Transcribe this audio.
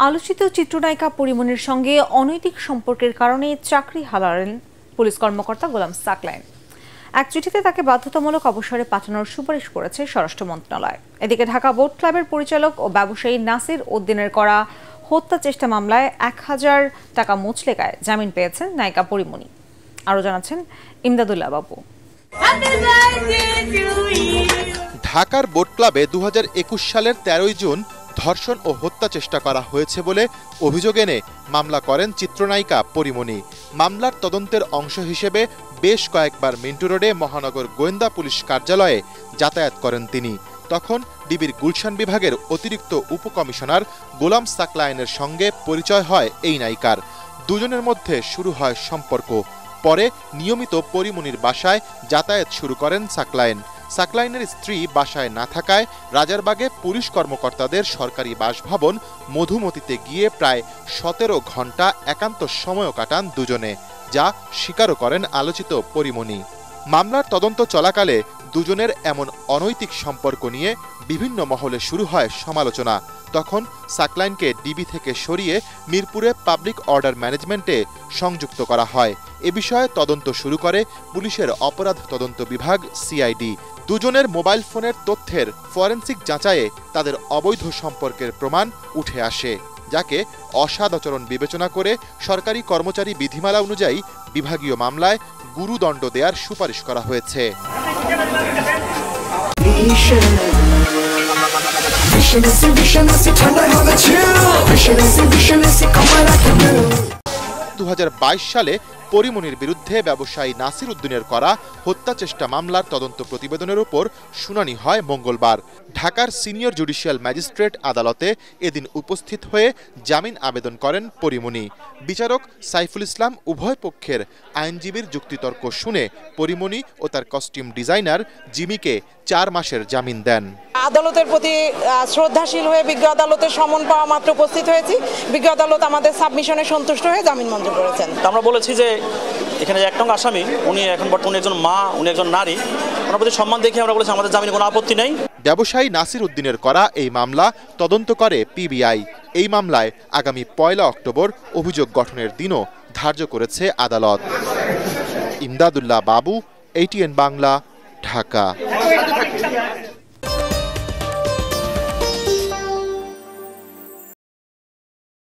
আলোচিত চিত্রনায়িকা পরিমণির সঙ্গে অনৈতিক সম্পর্কের কারণে চাকরি হারালেন পুলিশ কর্মকর্তা গোলাম সাকলায়েন। এক চিঠিতে তাকে বাধ্যতামূলক অবসরে পাঠানোর সুপারিশ করেছে স্বরাষ্ট্র মন্ত্রণালয়। এদিকে ঢাকা বোট ক্লাবের পরিচালক ও ব্যবসায়ী নাসির উদ্দিনের করা হত্যা চেষ্টা মামলায় ১,০০০ টাকা মুচলেকায় জামিন পেয়েছেন নায়িকা পরিমণি। আরও জানাচ্ছেন ইমদাদুল্লাহ বাবু। ঢাকার বোট ক্লাবে ২০২১ সালের ১৩ জুন ধর্ষণ ও হত্যা চেষ্টা করা হয়েছে বলে অভিযোগ এনে মামলা করেন চিত্রনায়িকা পরিমণি। মামলার তদন্তের অংশ হিসেবে বেশ কয়েকবার মিন্টু রোডে মহানগর গোয়েন্দা পুলিশ কার্যালয়ে যাতায়াত করেন তিনি। তখন ডিবির গুলশান বিভাগের অতিরিক্ত উপকমিশনার গোলাম সাকলায়েনের সঙ্গে পরিচয় হয় এই নায়িকার। দুজনের মধ্যে শুরু হয় সম্পর্ক। পরে নিয়মিত পরিমণির বাসায় যাতায়াত শুরু করেন সাকলায়েন। সাকলায়েনের স্ত্রী বাসায় না থাকায় রাজারবাগে পুলিশ কর্মকর্তাদের সরকারি বাসভবন মধুমতিতে গিয়ে প্রায় ১৭ ঘণ্টা একান্ত সময়ও কাটান দুজনে, যা স্বীকারও করেন আলোচিত পরিমণি। মামলার তদন্ত চলাকালে দুজনের এমন অনৈতিক সম্পর্ক নিয়ে বিভিন্ন মহলে শুরু হয় সমালোচনা। তখন সাকলায়েনকে ডিবি থেকে সরিয়ে মিরপুরে পাবলিক অর্ডার ম্যানেজমেন্টে সংযুক্ত করা হয়। এ বিষয়ে তদন্ত শুরু করে পুলিশের অপরাধ তদন্ত বিভাগ সিআইডি। দুজনের মোবাইল ফোনের তথ্যের ফরেনসিক যাচাইয়ে তাদের অবৈধ সম্পর্কের প্রমাণ উঠে আসে, যাকে অসদাচরণ বিবেচনা করে সরকারি কর্মচারী বিধিমালা অনুযায়ী বিভাগীয় মামলায় গুরুদণ্ড দেওয়ার সুপারিশ করা হয়েছে। ২০২২ সালে পরিমণির বিরুদ্ধে ব্যবসায়ী নাসির উদ্দিনের করা হত্যা চেষ্টা মামলার তদন্ত প্রতিবেদনের উপর শুনানি হয় মঙ্গলবার। ঢাকার সিনিয়র জুডিশিয়াল ম্যাজিস্ট্রেট আদালতে এদিন উপস্থিত হয়ে জামিন আবেদন করেন পরিমণি। বিচারক সাইফুল ইসলাম উভয় পক্ষের আইনজীবীর যুক্তিতর্ক শুনে পরিমণি ও তার কস্টিউম ডিজাইনার জিমিকে ৪ মাসের জামিন দেন। আদালতের প্রতি শ্রদ্ধাশীল হয়ে বিজ্ঞ আদালতের সমন পাওয়া মাত্র উপস্থিত হয়েছি। বিজ্ঞ আদালত আমাদের সাবমিশনে সন্তুষ্ট হয়ে জামিন মঞ্জুর করেছেন। আমরা বলেছি যে এখানে যে ১ নং আসামি উনি এখন বর্তমানে একজন মা, উনি একজন নারী, ওনার প্রতি সম্মান দেখে আমরা বলেছি আমাদের জামিনে কোনো আপত্তি নেই। ব্যবসায়ী নাসির উদ্দিনের করা এই মামলা তদন্ত করে পিবিআই। এই মামলায় আগামী ১ অক্টোবর অভিযোগ গঠনের দিনও ধার্য করেছে আদালত। ইমদাদুল্লাহ বাবু, ATN বাংলা, ঢাকা।